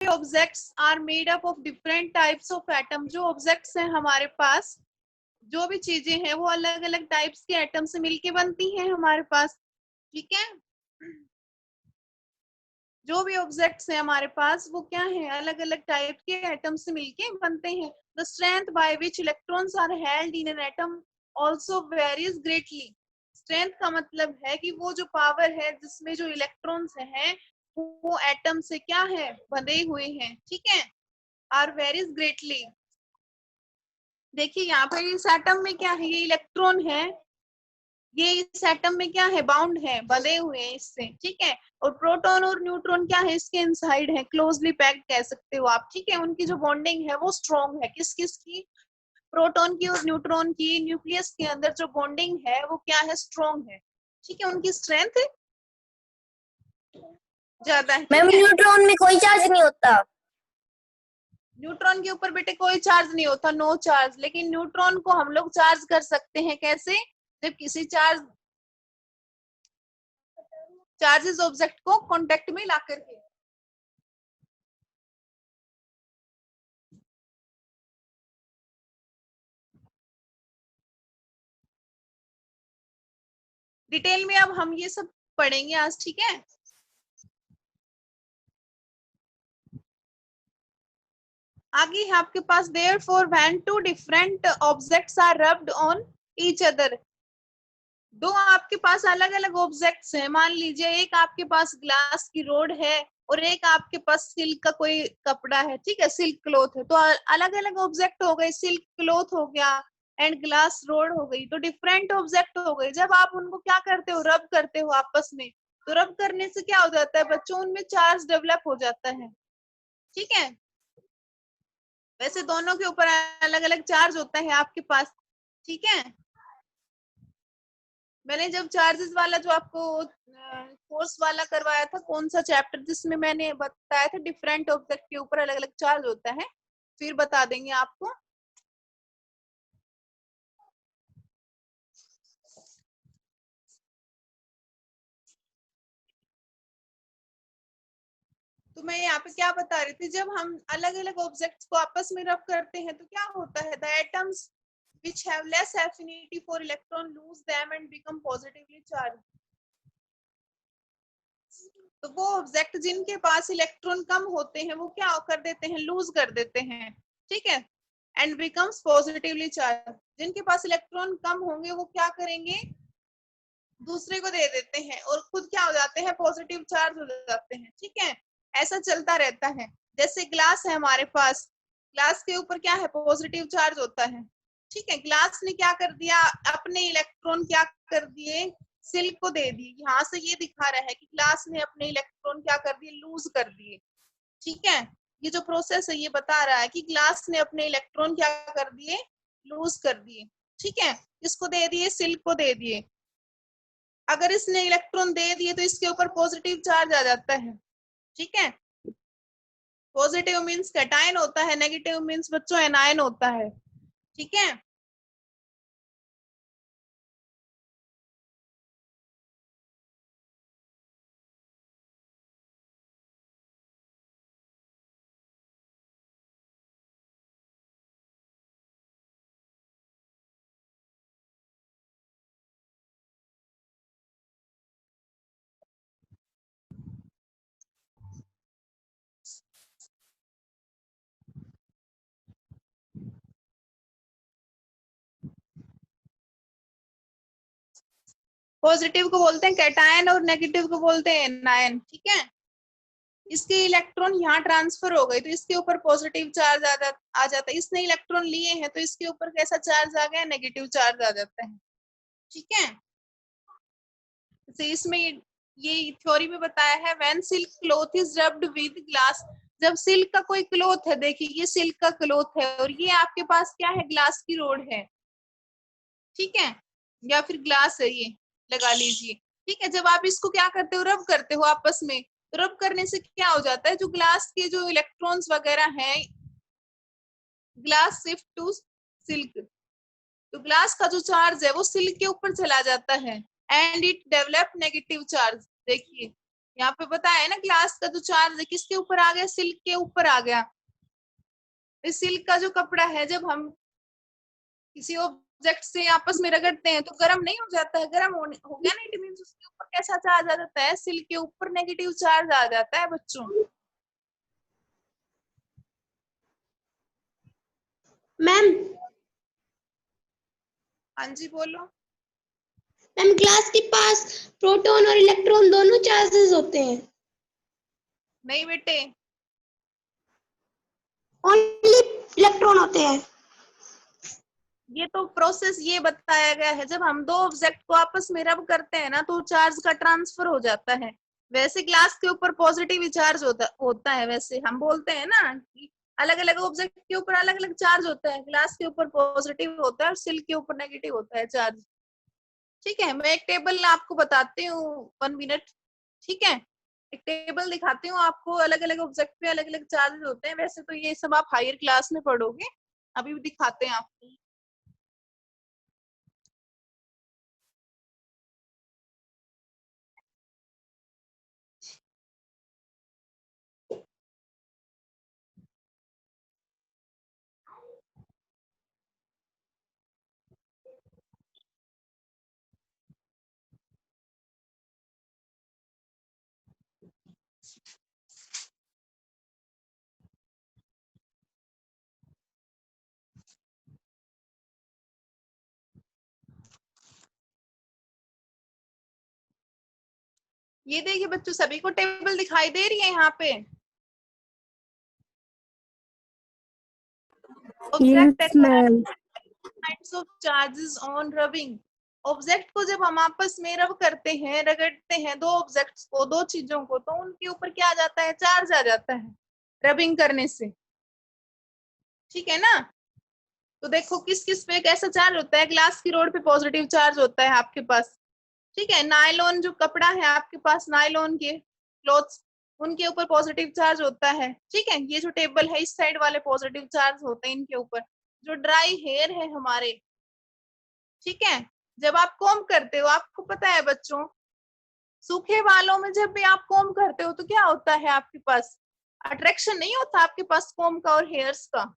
Objects are made up of different types of atom. जो objects हैं हमारे पास, जो भी चीजें हैं वो अलग अलग टाइप्स के एटम से मिलके बनती हैं हमारे पास। ठीक है, जो भी ऑब्जेक्ट्स हैं हमारे पास वो क्या है, अलग अलग टाइप के एटम से मिलके बनते हैं। The strength by which electrons are held in an atom also varies greatly. Strength का मतलब है कि वो जो पावर है जिसमें जो इलेक्ट्रॉन्स हैं वो एटम से क्या है, बंधे हुए हैं। ठीक है, आर वेरीज ग्रेटली। देखिए यहाँ पर इस एटम में क्या है, ये इलेक्ट्रॉन है, ये इस एटम में क्या है, बाउंड है, बंधे हुए हैं इससे। ठीक है, और प्रोटॉन और न्यूट्रॉन क्या है, इसके इनसाइड है, क्लोजली पैक्ड कह सकते हो आप। ठीक है, उनकी जो बॉन्डिंग है वो स्ट्रॉन्ग है। किस किस की, प्रोटॉन की और न्यूट्रॉन की। न्यूक्लियस के अंदर जो बॉन्डिंग है वो क्या है, स्ट्रॉन्ग है। ठीक है, उनकी स्ट्रेंथ ज्यादा है। मैम न्यूट्रॉन में कोई चार्ज नहीं होता। न्यूट्रॉन के ऊपर बेटे कोई चार्ज नहीं होता, नो चार्ज। लेकिन न्यूट्रॉन को हम लोग चार्ज कर सकते हैं। कैसे, जब किसी चार्जेस ऑब्जेक्ट को कांटेक्ट में ला करके। डिटेल में अब हम ये सब पढ़ेंगे आज। ठीक है, आगे है आपके पास, therefore when two different objects are rubbed on each other. दो आपके पास अलग अलग ऑब्जेक्ट्स हैं। मान लीजिए एक आपके पास ग्लास की रोड है और एक आपके पास सिल्क का कोई कपड़ा है। ठीक है, सिल्क क्लॉथ है। तो अलग अलग ऑब्जेक्ट हो गए, सिल्क क्लॉथ हो गया एंड ग्लास रोड हो गई, तो डिफरेंट ऑब्जेक्ट हो गए। जब आप उनको क्या करते हो, रब करते हो आपस में, तो रब करने से क्या हो जाता है बच्चों, उनमें चार्ज डेवलप हो जाता है। ठीक है, वैसे दोनों के ऊपर अलग अलग चार्ज होता है आपके पास। ठीक है, मैंने जब चार्जेस वाला जो आपको कोर्स वाला करवाया था, कौन सा चैप्टर, जिसमें मैंने बताया था डिफरेंट ऑब्जेक्ट के ऊपर अलग अलग चार्ज होता है, फिर बता देंगे आपको। तो मैं यहाँ पे क्या बता रही थी, जब हम अलग अलग ऑब्जेक्ट्स को आपस में रब करते हैं तो क्या होता है, the atoms which have less affinity for electron lose them and become positively charged। तो वो ऑब्जेक्ट जिनके पास इलेक्ट्रॉन कम होते हैं वो क्या कर देते हैं, लूज कर देते हैं। ठीक है, एंड बिकम्स पॉजिटिवली चार्ज। जिनके पास इलेक्ट्रॉन कम होंगे वो क्या करेंगे, दूसरे को दे देते हैं और खुद क्या हो जाते हैं, पॉजिटिव चार्ज हो जाते हैं। ठीक है, ऐसा चलता रहता है। जैसे ग्लास है हमारे पास, ग्लास के ऊपर क्या है, पॉजिटिव चार्ज होता है। ठीक है, ग्लास ने क्या कर दिया, अपने इलेक्ट्रॉन क्या कर दिए, सिल्क को दे दिए। यहाँ से ये दिखा रहा है कि ग्लास ने अपने इलेक्ट्रॉन क्या कर दिए, लूज कर दिए। ठीक है, ये जो प्रोसेस है ये बता रहा है कि ग्लास ने अपने इलेक्ट्रॉन क्या कर दिए, लूज कर दिए। ठीक है, इसको दे दिए, सिल्क को दे दिए। अगर इसने इलेक्ट्रॉन दे दिए तो इसके ऊपर पॉजिटिव चार्ज आ जाता है। ठीक है, पॉजिटिव मीन्स कैटायन होता है, नेगेटिव मीन्स बच्चों एनायन होता है। ठीक है, पॉजिटिव को बोलते हैं कैटायन और नेगेटिव को बोलते हैं एनायन। ठीक है, इसके इलेक्ट्रॉन यहाँ ट्रांसफर हो गए तो इसके ऊपर पॉजिटिव चार्ज आ जाता है। इसने इलेक्ट्रॉन लिए हैं तो इसके ऊपर कैसा चार्ज आ गया, नेगेटिव चार्ज आ जाता है। ठीक है, तो इसमें ये थ्योरी में बताया है, when silk cloth is rubbed with glass. जब सिल्क का कोई क्लॉथ है, देखिए ये सिल्क का क्लॉथ है और ये आपके पास क्या है, ग्लास की रोड है। ठीक है, या फिर ग्लास है ये, लगा लीजिए। ठीक है, जब आप इसको क्या करते हो, रब करते हो आपस में, तो रब करने से क्या हो जाता है, जो ग्लास के जो इलेक्ट्रॉन्स वगैरह हैं, ग्लास शिफ्ट टू सिल्क, तो ग्लास का जो चार्ज है वो सिल्क के ऊपर चला जाता है and it develop negative charge. देखिए यहाँ पे बताया ना, ग्लास का जो चार्ज है किसके ऊपर आ गया, सिल्क के ऊपर आ गया। इस सिल्क का जो कपड़ा है, जब हम किसी ऑब्जेक्ट से आपस में रगड़ते हैं तो गर्म नहीं हो जाता है, गर्म हो गया ना, इट मींस उसके ऊपर कैसा चार्ज आ जाता है, सिल्क के ऊपर नेगेटिव चार्ज आ जाता है बच्चों। मैम हाँ जी बोलो। मैम ग्लास के पास प्रोटॉन और इलेक्ट्रॉन दोनों चार्जेस होते हैं। नहीं बेटे, ओनली इलेक्ट्रॉन होते हैं। ये तो प्रोसेस ये बताया गया है, जब हम दो ऑब्जेक्ट को आपस में रब करते हैं ना तो चार्ज का ट्रांसफर हो जाता है। वैसे ग्लास के ऊपर पॉजिटिव चार्ज होता है, वैसे हम बोलते हैं ना कि अलग अलग ऑब्जेक्ट के ऊपर अलग अलग चार्ज होता है, ग्लास के ऊपर पॉजिटिव होता है और सिल्क के ऊपर नेगेटिव होता है चार्ज। ठीक है, मैं एक टेबल आपको बताती हूँ, 1 मिनट। ठीक है, एक टेबल दिखाती हूँ आपको, अलग अलग ऑब्जेक्ट पे अलग अलग चार्जेस होते हैं। वैसे तो ये सब आप हायर क्लास में पढ़ोगे, अभी भी दिखाते हैं आपको। ये देखिए बच्चों, सभी को टेबल दिखाई दे रही है यहाँ पे। Yes, ma'am. Types of charges on rubbing। Object को जब हम आपस में रब करते हैं, रगड़ते हैं दो ऑब्जेक्ट्स को, दो चीजों को, तो उनके ऊपर क्या आ जाता है, चार्ज आ जाता है रबिंग करने से। ठीक है ना। तो देखो किस किस पे कैसा चार्ज होता है, ग्लास की रोड पे पॉजिटिव चार्ज होता है आपके पास। ठीक है, नायलॉन जो कपड़ा है आपके पास, नायलॉन के क्लॉथ्स, उनके ऊपर पॉजिटिव चार्ज होता है। ठीक है, ये जो टेबल है इस साइड वाले पॉजिटिव चार्ज होते हैं इनके ऊपर। जो ड्राई हेयर है हमारे, ठीक है, जब आप कॉम्ब करते हो, आपको पता है बच्चों, सूखे बालों में जब भी आप कॉम्ब करते हो तो क्या होता है आपके पास, अट्रैक्शन नहीं होता आपके पास कॉम्ब का और हेयर्स का,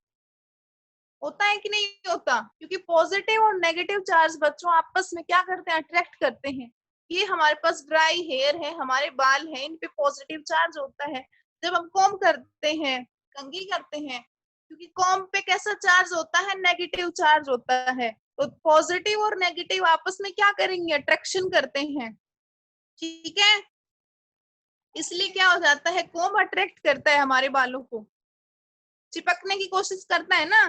होता है कि नहीं होता, क्योंकि पॉजिटिव और नेगेटिव चार्ज बच्चों आपस में क्या करते हैं, अट्रैक्ट करते हैं। ये हमारे पास ड्राई हेयर है, हमारे बाल हैं, इन पे पॉजिटिव चार्ज होता है। जब हम कॉम्ब करते हैं, कंघी करते हैं, क्योंकि कॉम्ब पे कैसा चार्ज होता है, नेगेटिव चार्ज होता है, तो पॉजिटिव और नेगेटिव आपस में क्या करेंगे, अट्रैक्शन करते हैं। ठीक है, इसलिए क्या हो जाता है, कॉम्ब अट्रैक्ट करता है हमारे बालों को, चिपकने की कोशिश करता है ना।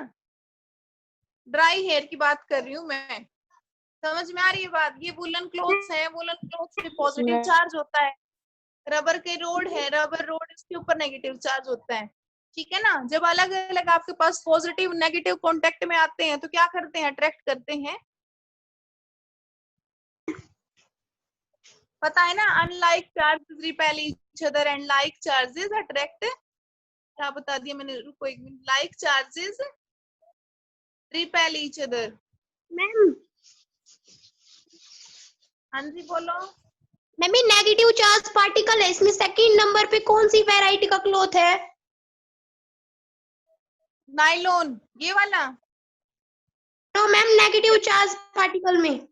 ड्राई हेयर की बात कर रही हूँ मैं, समझ में आ रही है बात। ये वुलन क्लोथ्स है, वुलन क्लोथ्स पे पॉजिटिव चार्ज होता है। रबर के रोड है, रबर रोड, इसके ऊपर नेगेटिव चार्ज होता है। ठीक है ना। जब अलग अलग आपके पास पॉजिटिव नेगेटिव कांटेक्ट में आते हैं तो क्या करते हैं, अट्रैक्ट करते हैं। पता है ना, unlike charges repel each other and like charges attract, क्या बता दिया मैंने, रुको एक minute, like charges repel each other. Ma'am हाँ जी बोलो। मैम ये नेगेटिव चार्ज पार्टिकल है, इसमें सेकंड नंबर पे कौन सी वैरायटी का क्लॉथ है? नायलॉन, ये वाला। No ma'am, negative charge particle में।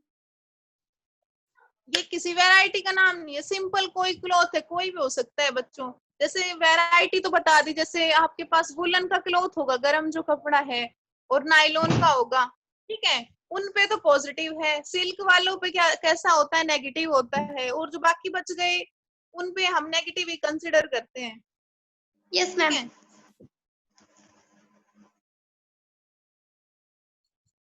ये किसी वैरायटी का नाम नहीं है, सिंपल कोई क्लॉथ है, कोई भी हो सकता है बच्चों। जैसे वैरायटी तो बता दी, जैसे आपके पास वुलन का क्लॉथ होगा, गर्म जो कपड़ा है, और नायलॉन का होगा। ठीक है, उन पे तो पॉजिटिव है, सिल्क वालों पे क्या कैसा होता है, नेगेटिव होता है, और जो बाकी बच गए उन पे हम नेगेटिव ही कंसिडर करते हैं। यस ठीक मैम। है,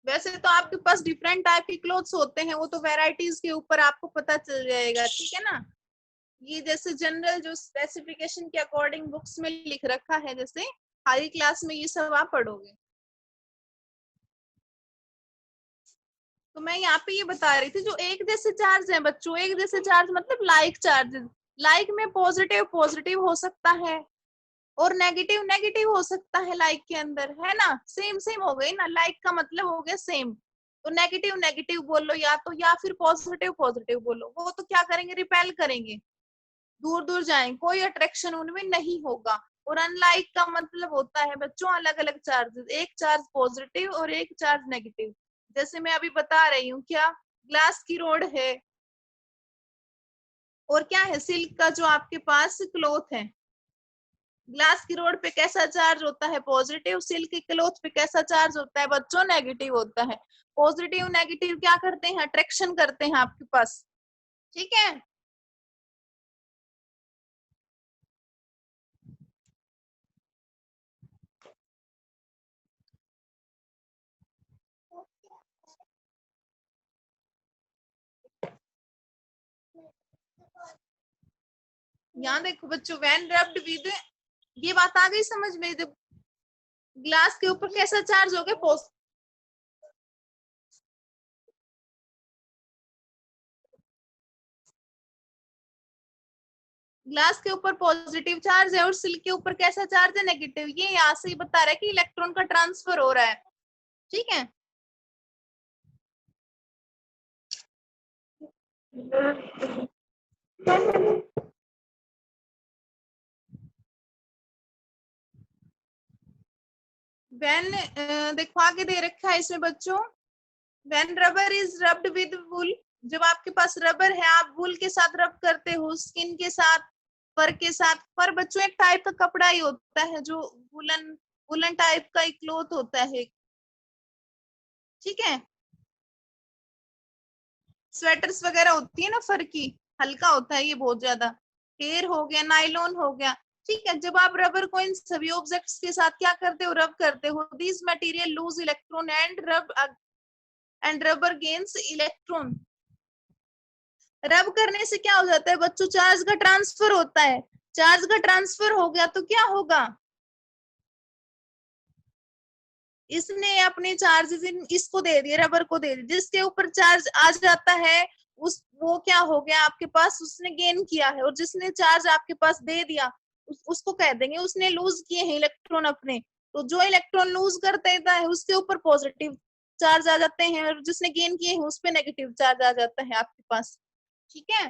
वैसे तो आपके पास डिफरेंट टाइप के क्लोथ्स होते हैं, वो तो वैरायटीज के ऊपर आपको पता चल जाएगा। ठीक है ना। ये जैसे जनरल जो स्पेसिफिकेशन के अकॉर्डिंग बुक्स में लिख रखा है, जैसे हाई क्लास में ये सब आप पढ़ोगे। तो मैं यहाँ पे ये बता रही थी, जो एक जैसे चार्ज है बच्चों, एक जैसे चार्ज मतलब लाइक चार्जेस, लाइक में पॉजिटिव पॉजिटिव हो सकता है और नेगेटिव नेगेटिव हो सकता है लाइक के अंदर, है ना। सेम सेम हो गई ना, लाइक का मतलब हो गया सेम। तो नेगेटिव नेगेटिव बोलो या तो, या फिर पॉजिटिव पॉजिटिव बोलो, वो तो क्या करेंगे, रिपेल करेंगे। दूर दूर जाएंगे, कोई अट्रैक्शन उनमें नहीं होगा। और अनलाइक का मतलब होता है बच्चों अलग अलग चार्जेस, एक चार्ज पॉजिटिव और एक चार्ज नेगेटिव। जैसे मैं अभी बता रही हूँ, क्या ग्लास की रोड है और क्या है सिल्क का जो आपके पास क्लॉथ है। ग्लास की रोड पे कैसा चार्ज होता है? पॉजिटिव। सिल्क के क्लॉथ पे कैसा चार्ज होता है बच्चों? नेगेटिव होता है। पॉजिटिव नेगेटिव क्या करते हैं? अट्रैक्शन करते हैं आपके पास, ठीक है। यहाँ देखो बच्चों, व्हेन रब्ड विद, ये बात आ गई समझ में? जब ग्लास के ऊपर कैसा चार्ज हो गया? ग्लास के ऊपर पॉजिटिव चार्ज है और सिल्क के ऊपर कैसा चार्ज है? नेगेटिव। ये यहाँ से ही बता रहा है कि इलेक्ट्रॉन का ट्रांसफर हो रहा है, ठीक है। व्हेन, देखो आगे दे रखा है इसमें बच्चों, when rubber is rubbed with wool, जब आपके पास रबर है आप वुल के साथ रब करते हो, स्किन के साथ, फर के साथ। फर बच्चों एक टाइप का कपड़ा ही होता है जो वुलन, वुलन टाइप का एक क्लोथ होता है, ठीक है। स्वेटर्स वगैरह होती है ना फर की, हल्का होता है ये बहुत ज्यादा। हेयर हो गया, नाइलॉन हो गया, ठीक है। जब आप रबर को इन सभी ऑब्जेक्ट्स के साथ क्या करते हो? रब करते हो। This material loose electron and rubber gains electron. रब करने से क्या हो जाता है बच्चों? चार्ज का ट्रांसफर होता है। चार्ज का ट्रांसफर हो गया तो क्या होगा? इसने अपने चार्जेस इसको दे दिए, रबर को दे दिए, जिसके ऊपर चार्ज आ जाता है उस, वो क्या हो गया आपके पास? उसने गेन किया है। और जिसने चार्ज आपके पास दे दिया उसको कह देंगे उसने लूज किए हैं इलेक्ट्रॉन अपने। तो जो इलेक्ट्रॉन लूज कर देता है उसके ऊपर पॉजिटिव चार्ज आ जाते हैं, और जिसने गेन किए हैं उस पर नेगेटिव चार्ज आ जाता है आपके पास, ठीक है।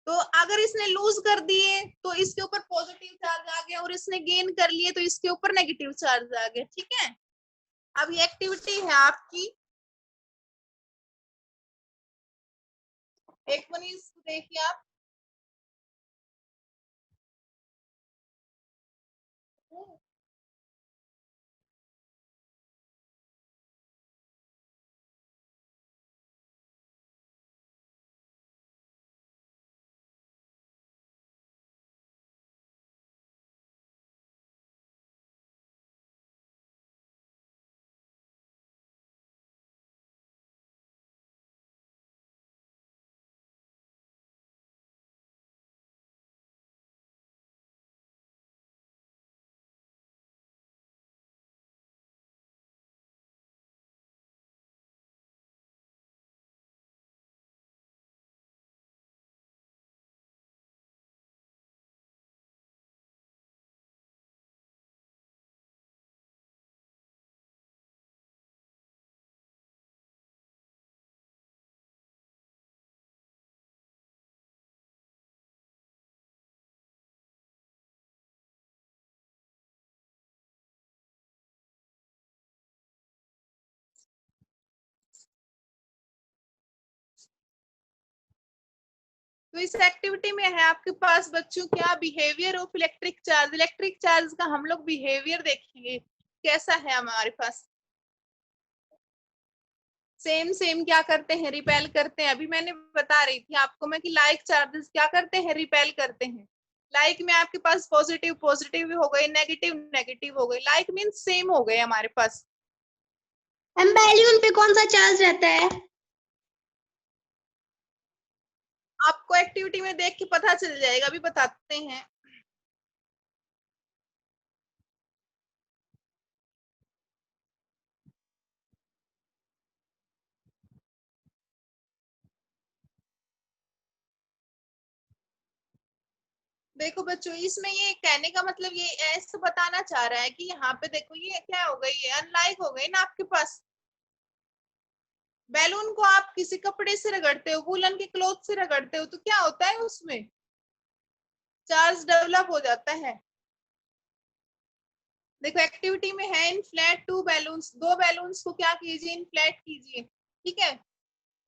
तो अगर इसने लूज कर दिए तो इसके ऊपर पॉजिटिव चार्ज आ गया, और इसने गेन कर लिए तो इसके ऊपर नेगेटिव चार्ज आ गया, ठीक है। अब ये एक्टिविटी है आपकी, एक बनी इसको देखिए आप। तो इस एक्टिविटी में है आपके पास बच्चों क्या? Behaviour of electric charge. Electric charge का हम लोग बिहेवियर देखेंगे कैसा है हमारे पास। सेम सेम क्या करते हैं? रिपेल करते हैं। अभी मैंने बता रही थी आपको मैं कि लाइक चार्जेस क्या करते हैं? रिपेल करते हैं। लाइक में आपके पास पॉजिटिव पॉजिटिव हो गए, नेगेटिव नेगेटिव हो गए। लाइक मीन्स सेम हो गए हमारे पास। हम बैलून पे कौन सा चार्ज रहता है? आपको एक्टिविटी में देख के पता चल जाएगा, अभी बताते हैं। देखो बच्चों, इसमें ये कहने का मतलब ये ऐसे बताना चाह रहा है कि यहाँ पे देखो ये क्या हो गई है? अनलाइक हो गई ना आपके पास। बैलून को आप किसी कपड़े से रगड़ते हो, वूलन के क्लॉथ से रगड़ते हो, तो क्या होता है उसमें चार्ज डेवलप हो जाता है। देखो एक्टिविटी में है, इनफ्लेट टू बैलून्स, दो बैलून्स को क्या कीजिए, इनफ्लेट कीजिए, ठीक है,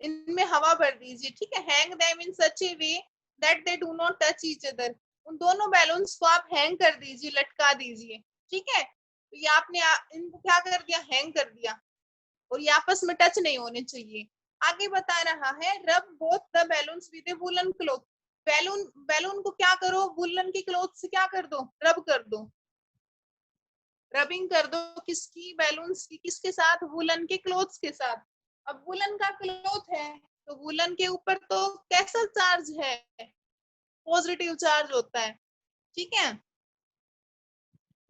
इनमें हवा भर दीजिए, ठीक है। Hang them in such A way that they do not touch each other, उन दोनों बैलून्स को आप हैंग कर दीजिए, लटका दीजिए, ठीक है। तो ये आपने इनको क्या कर दिया, हैंग कर दिया, और ये आपस में टच नहीं होने चाहिए। आगे बता रहा है, रब both the balloons with A woollen cloth, balloon balloon को क्या करो, वूलन की क्लॉथ से क्या कर दो, रब कर दो, रबिंग कर दो, किसकी, बैलून्स की, किसके साथ, वूलन के क्लॉथ्स के साथ। अब वूलन का क्लॉथ है तो वूलन के ऊपर तो कैसा चार्ज है, पॉजिटिव चार्ज होता है, ठीक है।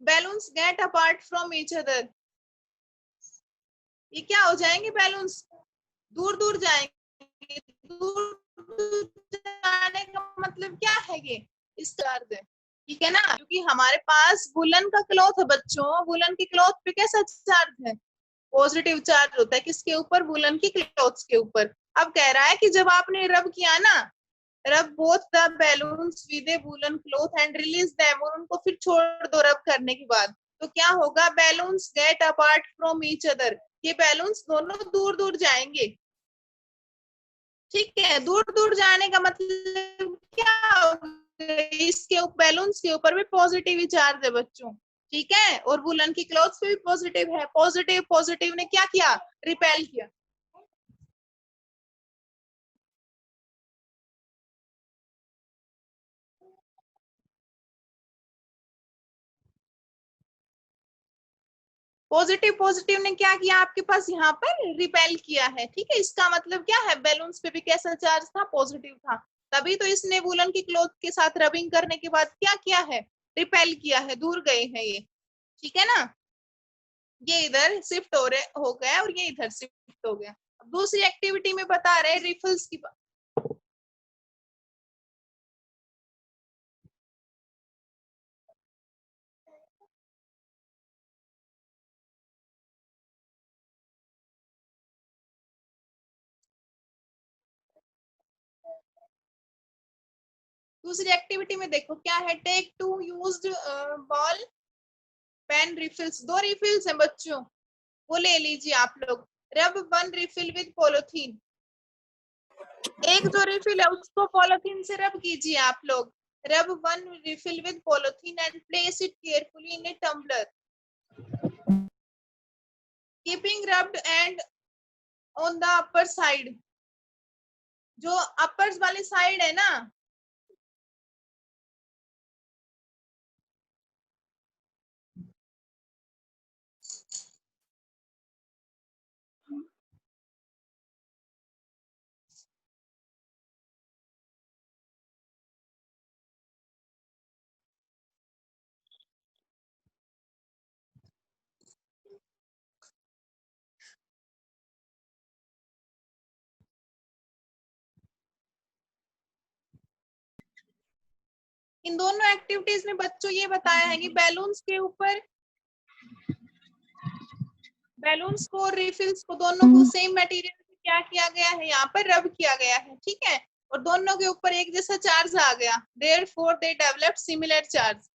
Balloons get apart from each other, ये क्या हो जाएंगे, बैलून्स दूर दूर जाएंगे, दूर जाने का मतलब क्या है, ये इस चार्ज है, ठीक है ना, क्योंकि हमारे पास वुलन का क्लॉथ है बच्चों, वुलन के क्लॉथ पे कैसा चार्ज है, पॉजिटिव चार्ज होता है, किसके ऊपर, वुलन की क्लॉथ्स के ऊपर। अब कह रहा है कि जब आपने रब किया ना, रब both the balloons with A woollen cloth and release them, और उनको फिर छोड़ दो रब करने के बाद, तो क्या होगा, balloons get apart from each other, ये बैलून्स दोनों दूर दूर जाएंगे, ठीक है। दूर दूर जाने का मतलब क्या होगा, इसके बैलून्स के ऊपर भी पॉजिटिव चार्ज है बच्चों, ठीक है, और वुलन की क्लॉथ्स पे भी पॉजिटिव है, पॉजिटिव पॉजिटिव ने क्या किया, रिपेल किया। पॉजिटिव पॉजिटिव ने क्या किया, आपके पास यहाँ पर रिपेल किया है, ठीक है। इसका मतलब क्या है, बैलून्स पे भी कैसा चार्ज था, पॉजिटिव था, तभी तो इसने वुलन की क्लॉथ के साथ रबिंग करने के बाद क्या किया है, रिपेल किया है, दूर गए हैं ये, ठीक है ना। ये इधर शिफ्ट हो गया और ये इधर शिफ्ट हो गया। अब दूसरी एक्टिविटी में बता रहे रिफल्स की, दूसरी एक्टिविटी में देखो क्या है, take two used ball pen refills, दो रिफिल्स हैं बच्चों, वो ले लीजिए आप लोग। Rub one refill with polythene, एक जो रिफिल है उसको पॉलिथीन से रब कीजिए आप लोग। Rub one refill with polythene and place it carefully in a tumbler, keeping rubbed end on the upper side, जो अपर वाली साइड है ना, इन दोनों एक्टिविटीज में बच्चों ये बताया है कि बैलून्स के ऊपर, बैलून्स को और रिफिल्स को दोनों को सेम मटेरियल से क्या किया गया है, यहाँ पर रब किया गया है, ठीक है, और दोनों के ऊपर एक जैसा चार्ज आ गया, therefore they developed similar charge.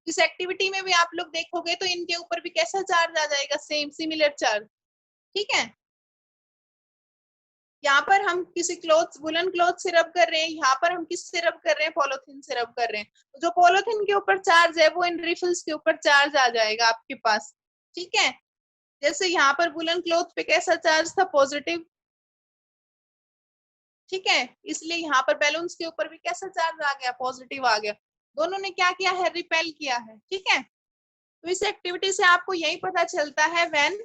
इस एक्टिविटी में भी आप लोग देखोगे तो इनके ऊपर भी कैसा चार्ज आ जाएगा, सेम सिमिलर चार्ज, ठीक है। यहाँ पर हम किसी क्लॉथ, वुलन क्लॉथ से रब कर रहे हैं, यहाँ पर हम किससे रब कर रहे हैं, पॉलिथीन से रब कर रहे हैं, तो जो पॉलिथीन के ऊपर चार्ज है वो इन रिफिल्स के ऊपर चार्ज आ जाएगा आपके पास, ठीक है। जैसे यहाँ पर वुलन क्लॉथ पे कैसा चार्ज था, पॉजिटिव, ठीक है, इसलिए यहाँ पर बैलून्स के ऊपर भी कैसा चार्ज आ गया, पॉजिटिव आ गया, दोनों ने क्या किया है, रिपेल किया है, ठीक है। तो इस एक्टिविटी से आपको यही पता चलता है, when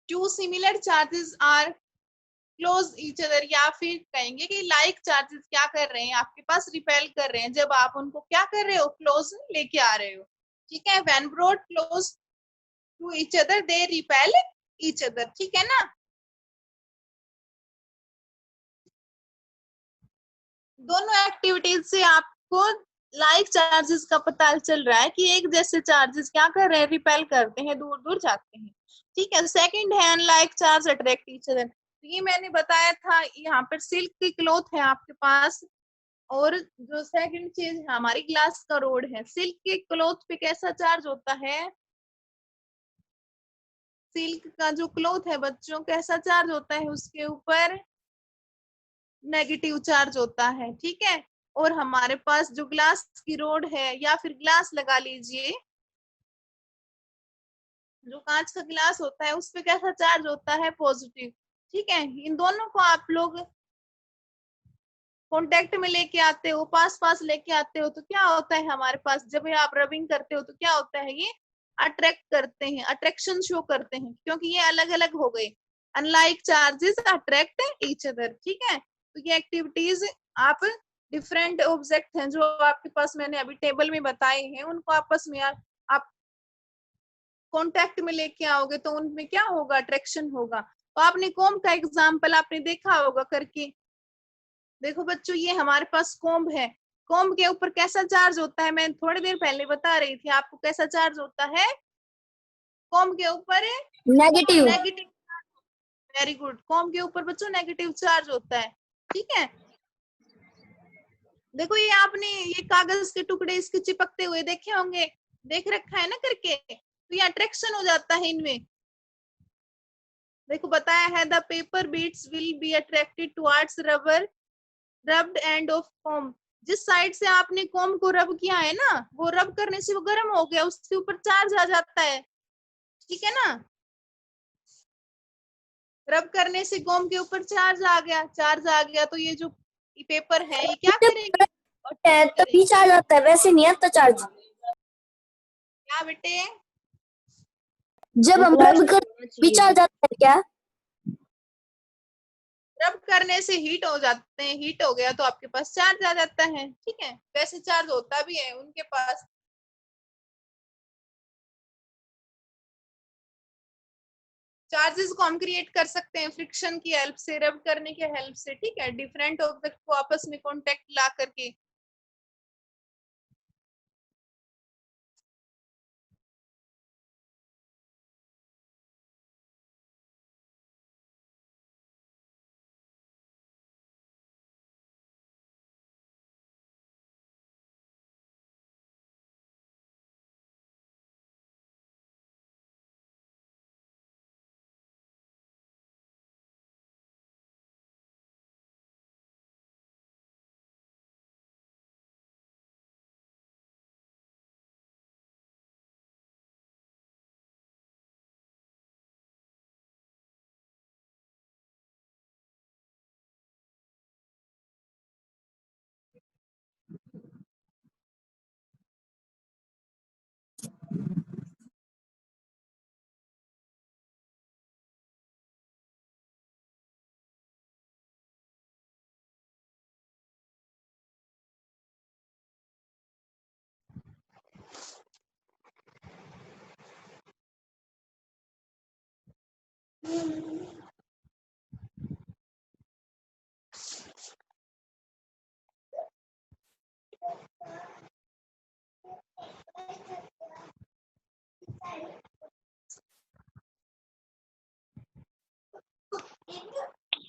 two similar charges are close each other, या फिर कहेंगे कि लाइक चार्जेस क्या कर रहे हैं, आपके पास रिपेल कर रहे हैं, जब आप उनको क्या कर रहे हो, क्लोज लेके आ रहे हो, ठीक है। When brought close to each other they repel each other, ठीक है ना। दोनों एक्टिविटीज से आपको लाइक चार्जेस का पता चल रहा है कि एक जैसे चार्जेस क्या कर रहे हैं, रिपेल करते हैं, दूर दूर जाते हैं। ठीक है। सेकंड है unlike charge attract each other. ये मैंने बताया था, यहाँ पर सिल्क की क्लॉथ है आपके पास, और जो सेकंड चीज है हमारी ग्लास का रोड है। सिल्क के क्लॉथ पे कैसा चार्ज होता है, सिल्क का जो क्लॉथ है बच्चों कैसा चार्ज होता है, उसके ऊपर नेगेटिव चार्ज होता है। ठीक है। और हमारे पास जो ग्लास की रोड है या फिर ग्लास लगा लीजिए, जो कांच का ग्लास होता है उस पे कैसा चार्ज होता है, पॉजिटिव। ठीक है। इन दोनों को आप लोग कांटेक्ट में लेके आते हो, पास पास लेके आते हो, तो क्या होता है हमारे पास, जब आप रबिंग करते हो तो क्या होता है, ये अट्रैक्ट करते हैं, अट्रैक्शन शो करते हैं, क्योंकि ये अलग अलग हो गए। Unlike charges attract each other. ठीक है। तो ये एक्टिविटीज आप डिफरेंट ऑब्जेक्ट हैं जो आपके पास मैंने अभी टेबल में बताए हैं, उनको आपस में आप कांटेक्ट में लेके आओगे तो उनमें क्या होगा, अट्रैक्शन होगा। तो आपने कॉम्ब का एग्जाम्पल आपने देखा होगा करके। देखो बच्चों, ये हमारे पास कॉम्ब है, कॉम्ब के ऊपर कैसा चार्ज होता है, मैं थोड़ी देर पहले बता रही थी आपको कैसा चार्ज होता है, कॉम्ब के ऊपर negative. Negative. Very good. Comb के ऊपर बच्चों नेगेटिव चार्ज होता है। ठीक है। देखो ये आपने ये कागज के टुकड़े इसके चिपकते हुए देखे होंगे, देख रखा है ना करके, तो ये अट्रैक्शन हो जाता है इनमें। देखो बताया है, the paper bits will be attracted towards rubber rubbed end of comb. जिस साइड से आपने कॉम्ब को रब किया है ना, वो रब करने से वो गर्म हो गया, उसके ऊपर चार्ज आ जाता है। ठीक है ना। रब करने से कॉम्ब के ऊपर चार्ज आ गया, चार्ज आ गया तो ये जो पेपर है ये क्या करेगी, तभी चार्ज आता है, वैसे नहीं आता चार्ज। क्या बेटे, जब हम रब कर भी चार्ज आता है क्या? रब करने से हीट हो जाते हैं, हीट हो गया तो आपके पास चार्ज आ जाता है। ठीक है। वैसे चार्ज होता भी है उनके पास। चार्जेस को हम क्रिएट कर सकते हैं फ्रिक्शन की हेल्प से, रब करने की हेल्प से। ठीक है। डिफरेंट ऑब्जेक्ट को आपस में कांटेक्ट ला करके।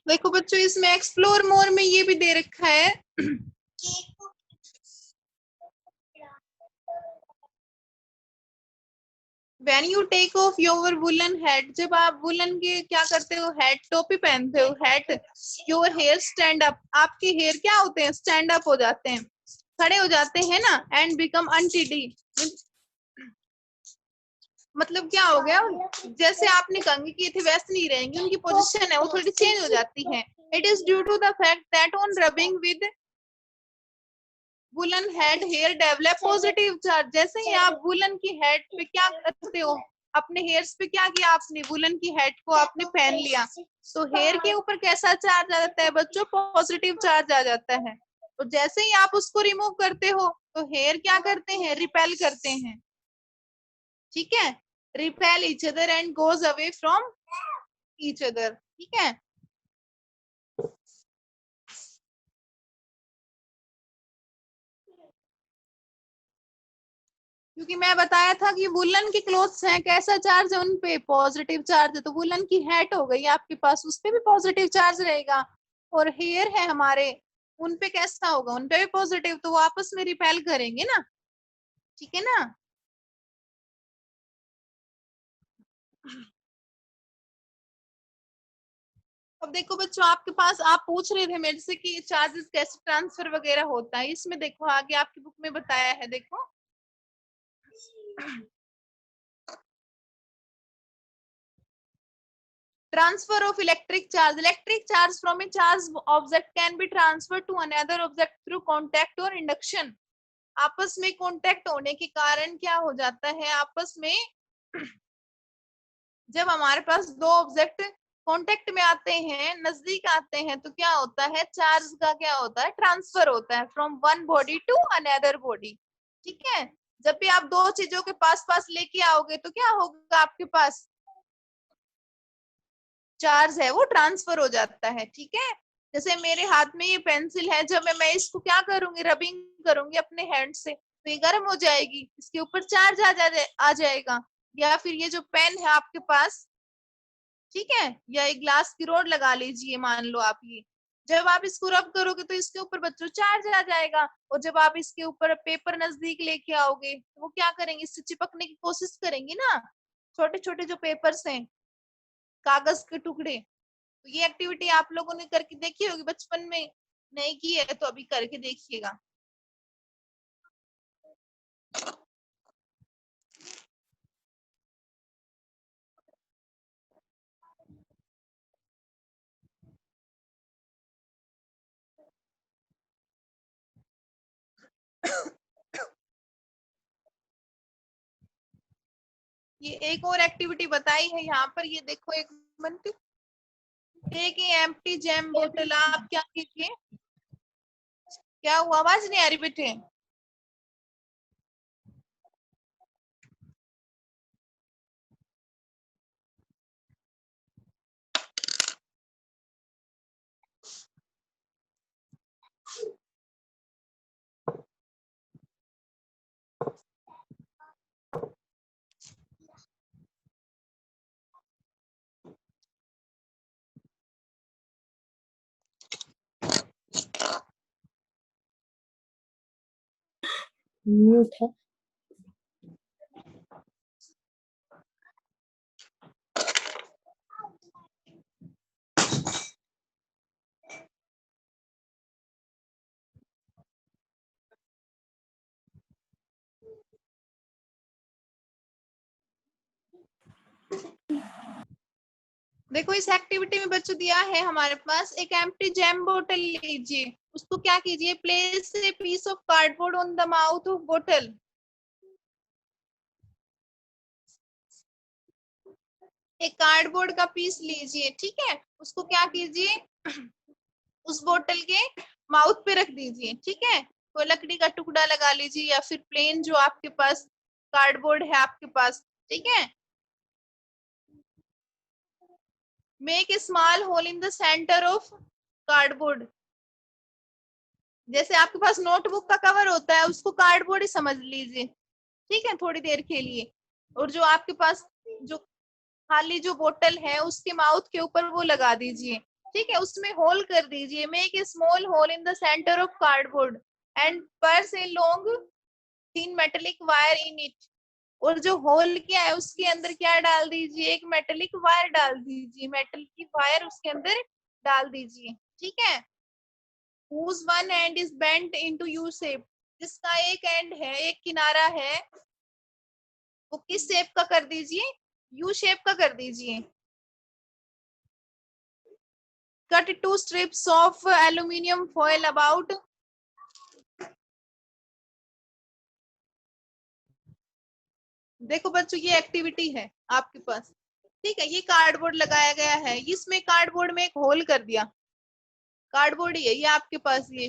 देखो बच्चों, इसमें एक्सप्लोर मोर में ये भी दे रखा है when you take off your woollen hat, जब आप वुलन के क्या करते हो, हैट टोपी पहनते हो, hat, your hair stand up, आपके हेयर क्या होते हैं, स्टैंड अप हो जाते हैं, खड़े हो जाते हैं ना, एंड बिकम अनटिडी। मतलब क्या हो गया, जैसे आपने कंघी की थी वैसे नहीं रहेंगी, उनकी पोजीशन है वो थोड़ी चेंज हो जाती है। It is due to the fact that on rubbing with woollen head hair develop positive charge. जैसे ही आप वुलन की हेड पे क्या करते हो, अपने हेयर्स पे क्या किया आपने, वुलन की हेड को आपने पहन लिया, तो हेयर के ऊपर कैसा चार्ज आ जाता है बच्चों, पॉजिटिव चार्ज आ जाता है। तो जैसे ही आप उसको रिमूव करते हो तो हेयर क्या करते हैं, रिपेल करते हैं। ठीक है। Repel each other and goes away from each other. ठीक है। क्योंकि मैं बताया था कि वुलन के क्लोथ्स हैं, कैसा चार्ज है उन पे, पॉजिटिव चार्ज है, तो वुलन की हैट हो गई आपके पास, उस पे भी पॉजिटिव चार्ज रहेगा। और हेयर है हमारे, उन पे कैसा होगा, उन पे भी पॉजिटिव, तो वो आपस में रिपेल करेंगे ना, ठीक है ना। अब देखो बच्चों, आपके पास, आप पूछ रहे थे मेरे से कि चार्जेस कैसे ट्रांसफर वगैरह होता है, इसमें देखो आगे आपकी बुक में बताया है, देखो transfer of electric charge from a charged object can be transferred to another object through contact or induction। आपस में कांटेक्ट होने के कारण क्या हो जाता है, आपस में जब हमारे पास दो ऑब्जेक्ट कांटेक्ट में आते हैं, नजदीक आते हैं, तो क्या होता है, चार्ज का क्या होता है, ट्रांसफर होता है from one body to another body, ठीक है। जब भी आप दो चीजों के पास पास लेके आओगे तो क्या होगा, आपके पास चार्ज है वो ट्रांसफर हो जाता है, ठीक है। जैसे मेरे हाथ में ये पेंसिल है, जब मैं इसको क्या करूंगी, रबिंग करूंगी अपने हैंड से, तो ये गर्म हो जाएगी, इसके ऊपर चार्ज आ जाएगा। या फिर ये जो पेन है आपके पास, ठीक है, या एक ग्लास की रोड लगा लीजिए, मान लो आप, ये जब आप इसको रब करोगे तो इसके ऊपर बच्चों चार्ज आ जाएगा, और जब आप इसके ऊपर पेपर नजदीक लेके आओगे तो वो क्या करेंगे, इससे चिपकने की कोशिश करेंगे ना, छोटे छोटे जो पेपर्स हैं, कागज के टुकड़े। तो ये एक्टिविटी आप लोगों ने करके देखी होगी बचपन में, नहीं की है तो अभी करके देखिएगा। ये एक और एक्टिविटी बताई है यहाँ पर, ये देखो, एक minute, take a empty jam बोतल, आप क्या कीजिए, क्या हुआ, आवाज नहीं आ रही बेटे। म्यूट है। देखो इस एक्टिविटी में बच्चों दिया है हमारे पास, एक एम्प्टी जैम बोतल लीजिए, उसको क्या कीजिए, place a piece of cardboard on the mouth of बोतल। एक कार्डबोर्ड का पीस लीजिए, ठीक है, उसको क्या कीजिए, उस बोतल के माउथ पे रख दीजिए, ठीक है। कोई लकड़ी का टुकड़ा लगा लीजिए, या फिर प्लेन जो आपके पास कार्डबोर्ड है आपके पास, ठीक है। Make a small hole in the centre of cardboard. जैसे आपके पास नोटबुक का कवर होता है, उसको कार्डबोर्ड ही समझ लीजिए, ठीक है, थोड़ी देर के लिए। और जो आपके पास जो खाली जो बोतल है, उसके माउथ के ऊपर वो लगा दीजिए, ठीक है, उसमें होल कर दीजिए। Make a small hole in the centre of cardboard and pierce a long thin metallic wire in it. और जो होल किया है उसके अंदर क्या डाल दीजिए, एक मेटेलिक वायर डाल दीजिए, मेटल की वायर उसके अंदर डाल दीजिए, ठीक है। whose one end is bent into U shape, जिसका एक एंड है, एक किनारा है, वो किस शेप का कर दीजिए, यू शेप का कर दीजिए। Cut 2 strips of aluminium foil about, देखो बच्चों ये एक्टिविटी है आपके पास, ठीक है। ये कार्डबोर्ड लगाया गया है, इसमें कार्डबोर्ड में एक होल कर दिया, कार्डबोर्ड ही है ये आपके पास, ये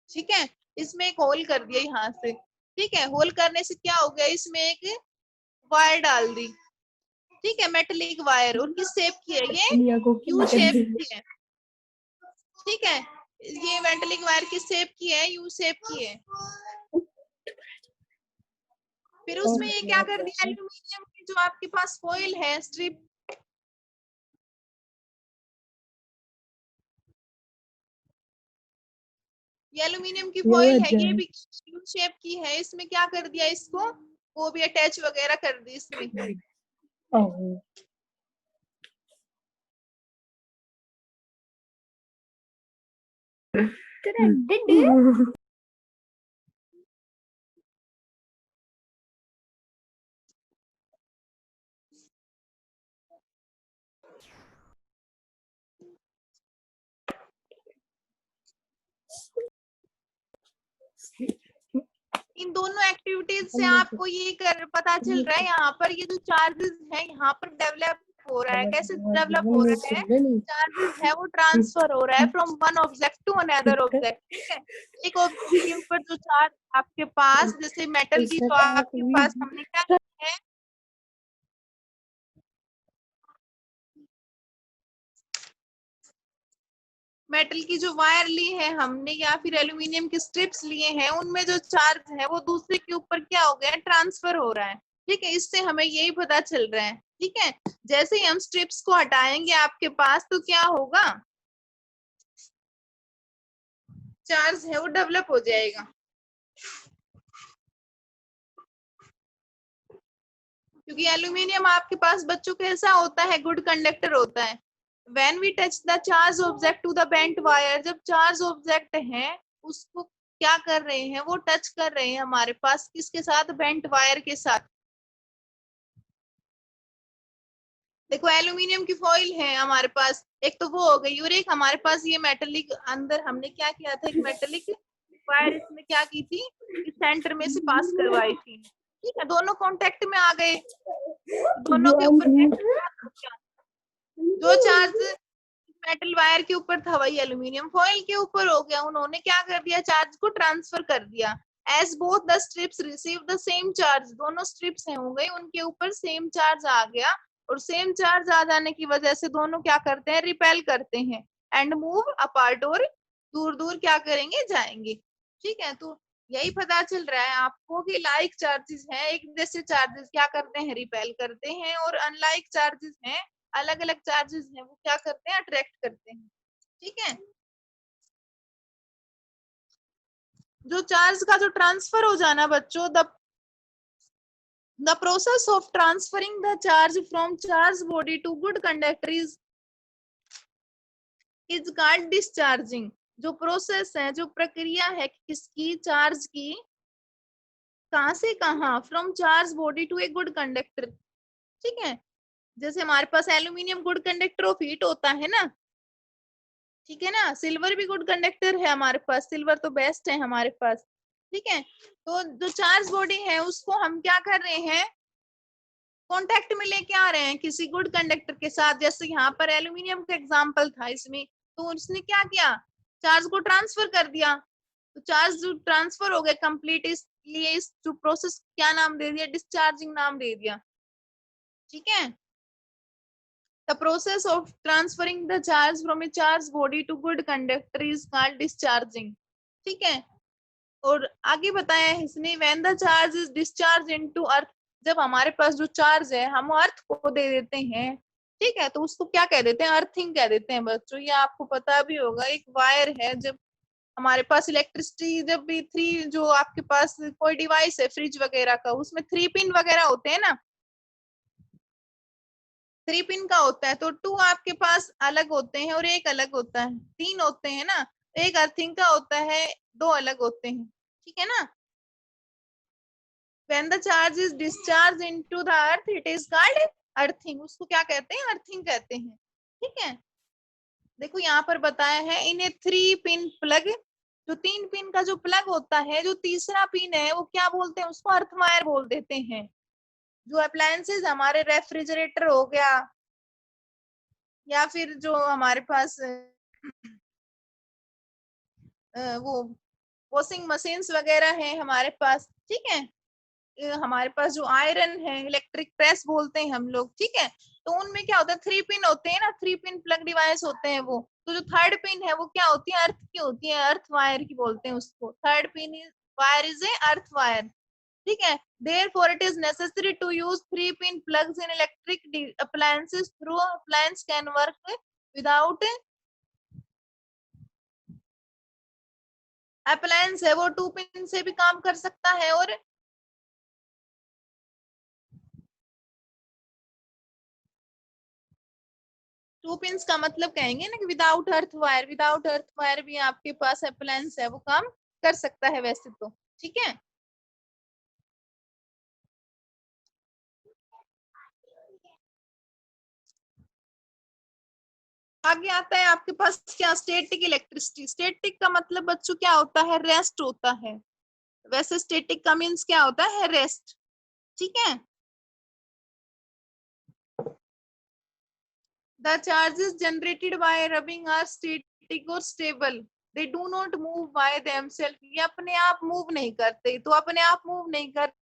ठीक है, इसमें एक होल कर दिया यहाँ से, ठीक है। होल करने से क्या हो गया, इसमें एक वायर डाल दी, ठीक है, मेटेलिक वायर, और किस शेप की है, ये यू शेप की है, ठीक है। ये मेटेलिक वायर किस शेप की है, यू शेप की है। फिर उसमें ये क्या कर दिया, एल्यूमिनियम की जो आपके पास फॉइल है स्ट्रिप, ये एल्यूमिनियम की फॉइल है, ये भी यू शेप की है, इसमें क्या कर दिया, इसको वो भी अटैच वगैरह कर दी इसमें। इन दोनों एक्टिविटीज से आपको ये पता चल रहा है, यहाँ पर ये जो चार्जेस है यहाँ पर डेवलप हो रहा है। कैसे डेवलप हो रहा है, चार्जेस है वो ट्रांसफर हो रहा है from one object to another object. ठीक है, एक ऑब्जेक्ट के ऊपर जो चार्ज आपके पास, जैसे मेटल की तो आपके पास हमने क्या किया है, मेटल की जो वायर ली है हमने या फिर एल्यूमिनियम के स्ट्रिप्स लिए हैं, उनमें जो चार्ज है वो दूसरे के ऊपर क्या हो गया है, ट्रांसफर हो रहा है। ठीक है, इससे हमें यही पता चल रहा है। ठीक है, जैसे ही हम स्ट्रिप्स को हटाएंगे आपके पास तो क्या होगा, चार्ज है वो डेवलप हो जाएगा। क्योंकि एल्यूमिनियम आपके पास बच्चों कैसा होता है, गुड कंडक्टर होता है। When we touch the charged object to the bent wire, जब चार्ज ऑब्जेक्ट है उसको क्या कर रहे हैं, वो टच कर रहे हैं हमारे पास किसके साथ, बेंट वायर के साथ। देखो एल्यूमिनियम की फॉइल है हमारे पास, एक तो वो हो गई, और एक हमारे पास ये मेटेलिक, अंदर हमने क्या किया था, एक मेटेलिक वायर इसमें क्या की थी, इस सेंटर में से पास करवाई थी। ठीक है, दोनों कांटेक्ट में आ गए, दोनों के ऊपर जो चार्ज मेटल वायर के ऊपर था वही एल्यूमिनियम फॉइल के ऊपर हो गया, उन्होंने क्या कर दिया, चार्ज को ट्रांसफर कर दिया। As both the strips receive the same charge, दोनों स्ट्रिप्स हैं हो गई, उनके ऊपर सेम चार्ज आ गया, और सेम चार्ज आ जाने की वजह से दोनों क्या करते हैं, रिपेल करते हैं एंड मूव अपार्ट, और दूर दूर क्या करेंगे, जाएंगे। ठीक है, तो यही पता चल रहा है आपको कि लाइक चार्जेस हैं, एक जैसे चार्जेस क्या करते हैं, रिपेल करते हैं, और अनलाइक चार्जेस हैं, अलग अलग चार्जेस हैं, वो क्या करते हैं, अट्रैक्ट करते हैं। ठीक है, जो चार्ज का जो ट्रांसफर हो जाना बच्चों, the process of transferring the charge from charge body to good conductor is called discharging. जो प्रोसेस है, जो प्रक्रिया है किसकी, चार्ज की, कहां से कहां, from charge body to a good conductor. ठीक है, जैसे हमारे पास aluminium good conductor of heat होता है ना, ठीक है ना, सिल्वर भी गुड कंडक्टर है हमारे पास, सिल्वर तो बेस्ट है हमारे पास। ठीक है, तो जो चार्ज बॉडी है उसको हम क्या कर रहे हैं, कांटेक्ट में लेके आ रहे हैं किसी गुड कंडक्टर के साथ, जैसे यहाँ पर एल्यूमिनियम का एग्जांपल था इसमें, तो उसने क्या किया, चार्ज को ट्रांसफर कर दिया, तो चार्ज जो ट्रांसफर हो गया कंप्लीट, इसलिए इस जो प्रोसेस क्या नाम दे दिया, डिस्चार्जिंग नाम दे दिया। ठीक है, the process of transferring the charge from a charged body to good conductor is called discharging। ठीक है, और आगे बताया है इसने, when the charge is discharged into earth, जब हमारे पास जो चार्ज है हम अर्थ को दे देते हैं, ठीक है, तो उसको क्या कह देते हैं, अर्थिंग कह देते हैं बच्चों, ये आपको पता भी होगा। एक वायर है, जब हमारे पास इलेक्ट्रिसिटी, जब भी थ्री, जो आपके पास कोई डिवाइस है फ्रिज वगैरह का, उसमें 3 पिन वगैरह होते हैं ना, 3 पिन का होता है, तो 2 आपके पास अलग होते हैं और एक अलग होता है, 3 होते हैं ना, एक अर्थिंग का होता है, 2 अलग होते हैं। ठीक है ना, when the charge is discharged into the earth it is called earthing, उसको क्या कहते हैं, अर्थिंग कहते हैं। ठीक है, देखो यहाँ पर बताया है, इन ए 3 पिन प्लग, जो 3 पिन का जो प्लग होता है, जो तीसरा पिन है वो क्या बोलते हैं, उसको अर्थ वायर बोल देते हैं। जो अप्लायंसेस हमारे, रेफ्रिजरेटर हो गया, या फिर जो हमारे पास वो वॉशिंग मशीन्स वगैरह है हमारे पास, ठीक है, हमारे पास जो आयरन है, इलेक्ट्रिक प्रेस बोलते हैं हम लोग। ठीक है, तो उनमें क्या होता है, 3 पिन होते हैं ना, 3 पिन प्लग डिवाइस होते हैं वो, तो जो थर्ड पिन है वो क्या होती है, अर्थ की होती है, अर्थ वायर की बोलते हैं उसको, third pin wire is a earth wire. ठीक है। Therefore, it is necessary to use 3-pin plugs in electric appliances. Through appliance can work without appliance है वो 2 पिन से भी काम कर सकता है। और 2 पिंस का मतलब कहेंगे ना कि विदाउट अर्थ वायर भी आपके पास अप्लायंस है वो काम कर सकता है वैसे तो, ठीक है। आगे आता है आपके पास क्या, स्टैटिक इलेक्ट्रिसिटी। स्टैटिक का मतलब बच्चों क्या होता है, रेस्ट होता है। वैसे स्टैटिक का मीन्स क्या होता है, रेस्ट, ठीक है। The charges generated by rubbing are static or stable. They do not move by themselves. ये अपने आप मूव नहीं करते, तो अपने आप मूव नहीं कर